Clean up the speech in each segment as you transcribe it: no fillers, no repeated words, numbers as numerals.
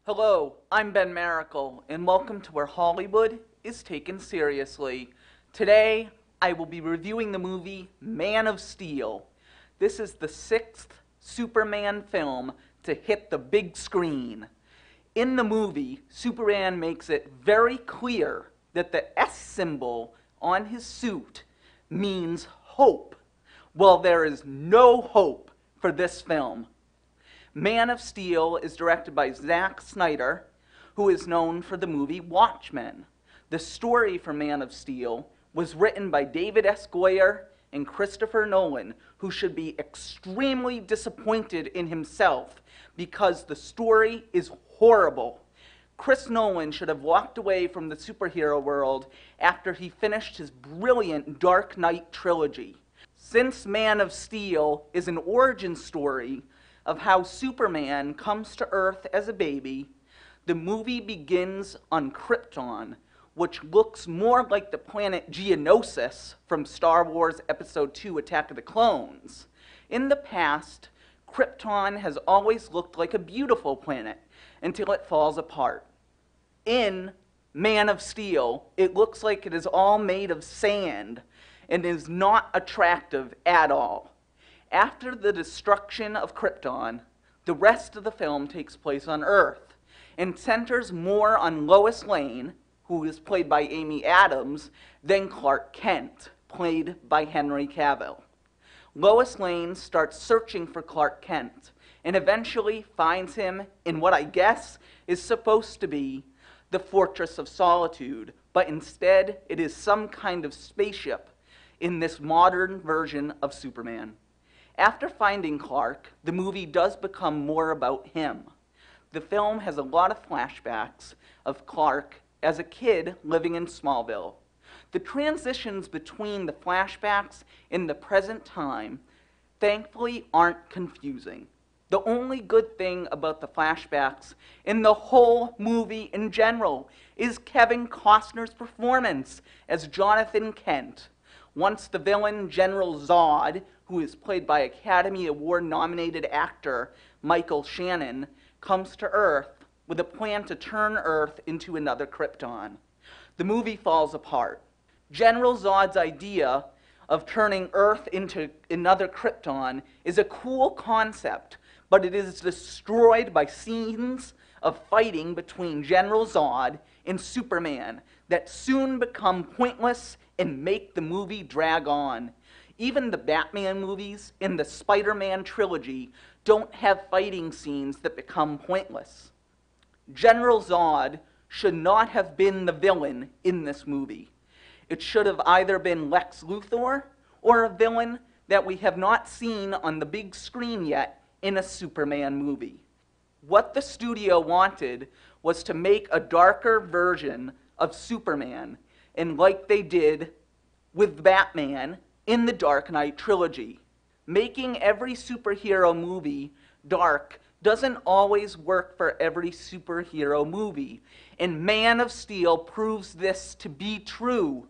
Hello, I'm Ben Maracle, and welcome to Where Hollywood is Taken Seriously. Today, I will be reviewing the movie Man of Steel. This is the sixth Superman film to hit the big screen. In the movie, Superman makes it very clear that the S symbol on his suit means hope. Well, there is no hope for this film. Man of Steel is directed by Zack Snyder, who is known for the movie Watchmen. The story for Man of Steel was written by David S. Goyer and Christopher Nolan, who should be extremely disappointed in himself because the story is horrible. Chris Nolan should have walked away from the superhero world after he finished his brilliant Dark Knight trilogy. Since Man of Steel is an origin story of how Superman comes to Earth as a baby, the movie begins on Krypton, which looks more like the planet Geonosis from Star Wars Episode II: Attack of the Clones. In the past, Krypton has always looked like a beautiful planet until it falls apart. In Man of Steel, it looks like it is all made of sand and is not attractive at all. After the destruction of Krypton, the rest of the film takes place on Earth and centers more on Lois Lane, who is played by Amy Adams, than Clark Kent, played by Henry Cavill. Lois Lane starts searching for Clark Kent and eventually finds him in what I guess is supposed to be the Fortress of Solitude, but instead it is some kind of spaceship in this modern version of Superman. After finding Clark, the movie does become more about him. The film has a lot of flashbacks of Clark as a kid living in Smallville. The transitions between the flashbacks and the present time, thankfully, aren't confusing. The only good thing about the flashbacks in the whole movie in general is Kevin Costner's performance as Jonathan Kent. Once the villain, General Zod, who is played by Academy Award-nominated actor Michael Shannon, comes to Earth with a plan to turn Earth into another Krypton. The movie falls apart. General Zod's idea of turning Earth into another Krypton is a cool concept, but it is destroyed by scenes of fighting between General Zod and Superman that soon become pointless and make the movie drag on. Even the Batman movies and the Spider-Man trilogy don't have fighting scenes that become pointless. General Zod should not have been the villain in this movie. It should have either been Lex Luthor or a villain that we have not seen on the big screen yet in a Superman movie. What the studio wanted was to make a darker version of Superman, and like they did with Batman in the Dark Knight trilogy. Making every superhero movie dark doesn't always work for every superhero movie, and Man of Steel proves this to be true.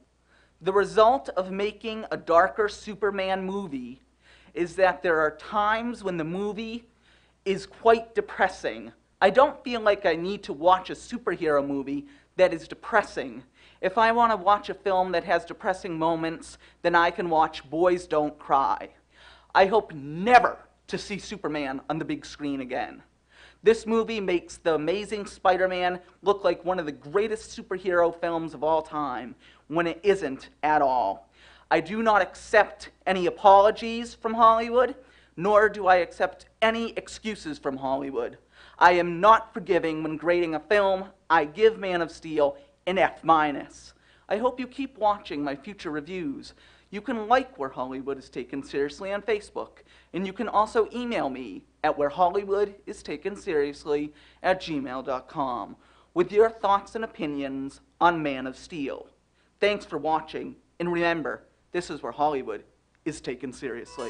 The result of making a darker Superman movie is that there are times when the movie is quite depressing. I don't feel like I need to watch a superhero movie that is depressing. If I want to watch a film that has depressing moments, then I can watch Boys Don't Cry. I hope never to see Superman on the big screen again. This movie makes The Amazing Spider-Man look like one of the greatest superhero films of all time, when it isn't at all. I do not accept any apologies from Hollywood, nor do I accept any excuses from Hollywood. I am not forgiving when grading a film. I give Man of Steel an F-. I hope you keep watching my future reviews. You can like Where Hollywood is Taken Seriously on Facebook, and you can also email me at wherehollywoodistakenseriously@gmail.com with your thoughts and opinions on Man of Steel. Thanks for watching, and remember, this is Where Hollywood is Taken Seriously.